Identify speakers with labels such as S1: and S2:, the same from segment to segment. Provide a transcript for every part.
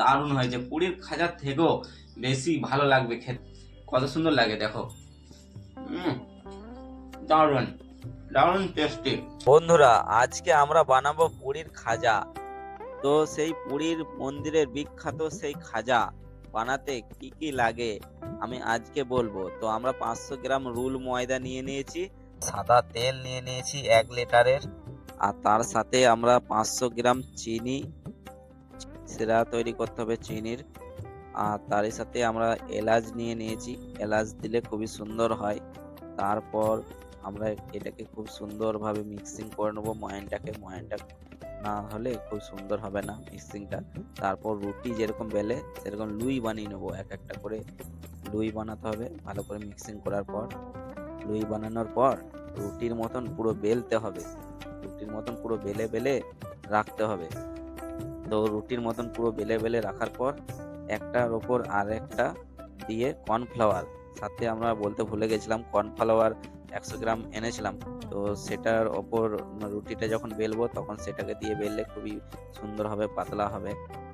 S1: দারুণ হয়েছে, পুরীর খাজার থেকেও বেশি ভালো লাগবে খেতে। কত সুন্দর লাগে দেখো। দারুণ দারুণ টেস্টি। বন্ধুরা, আজকে আমরা বানাবো পুরীর খাজা। তো সেই পুরীর মন্দিরের বিখ্যাত সেই খাজা বানাতে কি কি লাগে আমি আজকে বলবো। তো আমরা 500 গ্রাম রুল ময়দা নিয়ে নিয়েছি, সাদা তেল নিয়ে নিয়েছি 1 লিটারের, আর তার সাথে আমরা 500 গ্রাম চিনি, সেটা তৈরি করতে হবে চিনির। আর তারই সাথে আমরা এলাচ নিয়ে নিয়েছি, এলাচ দিলে খুবই সুন্দর হয়। তারপর আমরা এটাকে খুব সুন্দরভাবে মিক্সিং করে নেবো ময়ানটা না হলে খুব সুন্দর হবে না মিক্সিংটা। তারপর রুটি যেরকম বেলে সেরকম লুই বানিয়ে নেবো, এক একটা করে লুই বানাতে হবে। ভালো করে মিক্সিং করার পর লুই বানানোর পর রুটির মতন পুরো বেলতে হবে, রুটির মতন পুরো বেলে বেলে রাখতে হবে। তো রুটির মতন পুরো বেলে বেলে রাখার পর একটার ওপর আর একটা দিয়ে কর্নফ্লাওয়ার, সাথে আমরা বলতে ভুলে গেছিলাম কর্নফ্লাওয়ার 100 গ্রাম এনেছিলাম। তো সেটার ওপর রুটিটা যখন বেলবো তখন সেটাকে দিয়ে বেললে খুবই সুন্দর হবে, পাতলা হবে।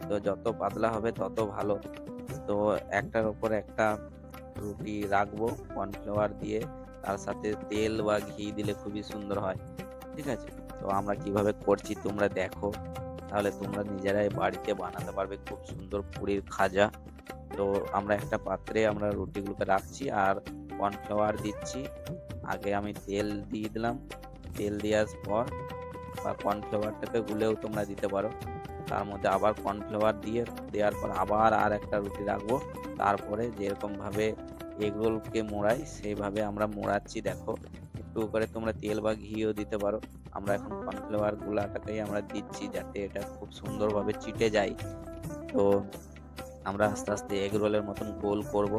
S1: তো যত পাতলা হবে তত ভালো। তো একটার ওপর একটা রুটি রাখবো কর্নফ্লাওয়ার দিয়ে, তার সাথে তেল বা ঘি দিলে খুবই সুন্দর হয়। ঠিক আছে, তো আমরা কিভাবে করছি তোমরা দেখো, তাহলে তোমরা নিজেরাই বাড়িতে বানাতে পারবে খুব সুন্দর পুরীর খাজা। তো আমরা একটা পাত্রে আমরা রুটিগুলোকে রাখছি আর কর্নফ্লাওয়ার দিচ্ছি। আগে আমি তেল দিয়ে দিলাম, তেল দেওয়ার পর বা কর্নফ্লাওয়ারটাকে গুলেও তোমরা দিতে পারো। তার মধ্যে আবার কর্নফ্লাওয়ার দেওয়ার পর আবার আর একটা রুটি রাখবো। তারপরে যেরকম ভাবে এগরোলকে মোড়াই সেইভাবে আমরা মোড়াচ্ছি। দেখো, একটু করে তোমরা তেল বা ঘিও দিতে পারো। আমরা এখন কর্নফ্লাওয়ার গুলাটাকেই আমরা দিচ্ছি যাতে এটা খুব সুন্দরভাবে চিটে যায়। তো আমরা আস্তে আস্তে এগ রোলের মতন গোল করব।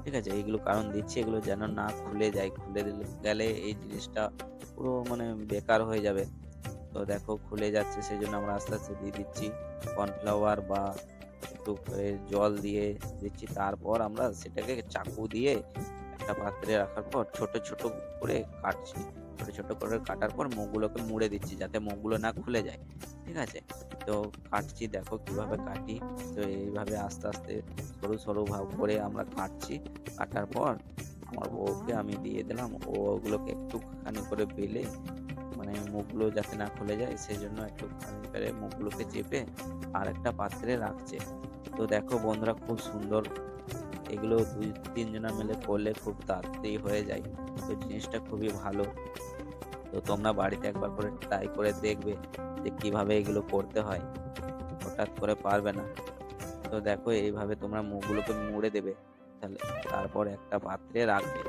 S1: ঠিক আছে, এইগুলো কারণ দিচ্ছি এগুলো যেন না খুলে যায়, খুলে গেলে এই জিনিসটা পুরো মানে বেকার হয়ে যাবে। তো দেখো খুলে যাচ্ছে, সেই জন্য আমরা আস্তে আস্তে দিয়ে দিচ্ছি কর্নফ্লাওয়ার বা একটু করে জল দিয়ে দিচ্ছি। তারপর আমরা সেটাকে চাকু দিয়ে একটা পাত্রে রাখার পর ছোট ছোট করে কাটছি, ছোট ছোট করে কাটার পর মুখগুলোকে মুড়ে দিচ্ছি যাতে মুখগুলো না খুলে যায়। ঠিক আছে, তো কাটছি, দেখো কিভাবে কাটি। তো এইভাবে আস্তে আস্তে সরু সরু ভাব করে আমরা কাটছি। কাটার পর আমার বউকে আমি দিয়ে দিলাম, ও ওগুলোকে একটুখানি করে বেলে মানে মুখগুলো যাতে না খুলে যায় সেই জন্য একটুখানি করে মুখগুলোকে চেপে আর একটা পাত্রে রাখছে। তো দেখো বন্ধুরা, খুব সুন্দর, এগুলো 2-3 জনা মিলে করলে খুব তাড়াতাড়ি হয়ে যায়। তো জিনিসটা খুবই ভালো। তো তোমরা বাড়িতে একবার করে ট্রাই করে দেখবে যে কিভাবে এগুলো করতে হয়, হঠাৎ করে পারবে না। তো দেখো এইভাবে তোমরা মুখগুলোকে মুড়ে দেবে, তাহলে তারপর একটা পাত্রে রাখবে।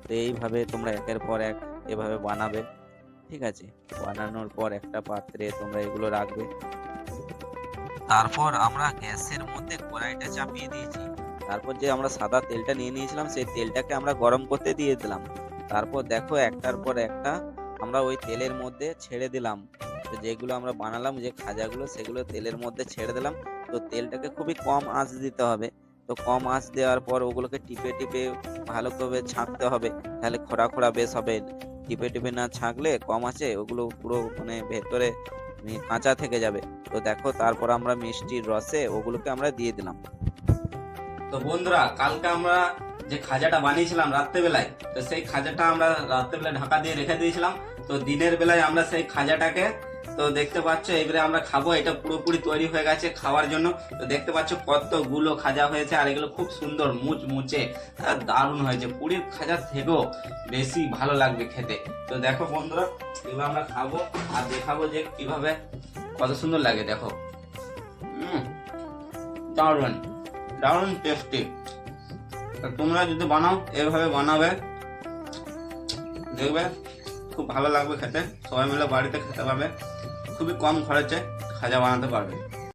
S1: তো এইভাবে তোমরা একের পর এক এভাবে বানাবে। ঠিক আছে, বানানোর পর একটা পাত্রে তোমরা এগুলো রাখবে। তারপর আমরা গ্যাসের মধ্যে কড়াইটা চাপিয়ে দিয়েছি। তারপর যে আমরা সাদা তেলটা নিয়ে নিয়েছিলাম সেই তেলটাকে আমরা গরম করতে দিয়ে দিলাম। তারপর দেখো একটার পর একটা আমরা ওই তেলের মধ্যে ছেড়ে দিলাম। তো যেগুলো আমরা বানালাম যে খাজাগুলো সেগুলো তেলের মধ্যে ছেড়ে দিলাম। তো তেলটাকে খুবই কম আঁচ দিতে হবে। তো কম আঁচ দেওয়ার পর ওগুলোকে টিপে টিপে ভালো করে ছাঁকতে হবে, তাহলে খোড়া খোড়া বেশ হবে। টিপে টিপে না ছাঁকলে কম আছে ওগুলো পুরো মানে ভেতরে কাঁচা থেকে যাবে। তো দেখো তারপর আমরা মিষ্টির রসে ওগুলোকে আমরা দিয়ে দিলাম। তো বন্ধুরা, কালকে আমরা যে খাজাটা বানিয়েছিলাম রাত্রেবেলায়, তো সেই খাজাটা আমরা রাত্রেবেলায় ঢাকা দিয়ে রেখে দিয়েছিলাম। তো দিনের বেলায় আমরা সেই খাজাটাকে তো দেখতে পাচ্ছ এবারে আমরা খাবো। এটা পুরোপুরি তৈরি হয়ে গেছে খাওয়ার জন্য। তো দেখতে পাচ্ছ কতগুলো খাজা হয়েছে আর এগুলো খুব সুন্দর মুচমুচে দারুণ হয়েছে, পুরীর খাজার থেকেও বেশি ভালো লাগবে খেতে। তো দেখো বন্ধুরা, এবার আমরা খাবো আর দেখাবো যে কিভাবে কত সুন্দর লাগে। দেখো, দারুণ দারুণ টেস্টি। তোমরা যদি বানাও এভাবে বানাবে, দেখবে খুব ভালো লাগবে খেতে। সবাই মিলে বাড়িতে খেতে পারবে, খুবই কম খরচে খাজা বানাতে পারবে।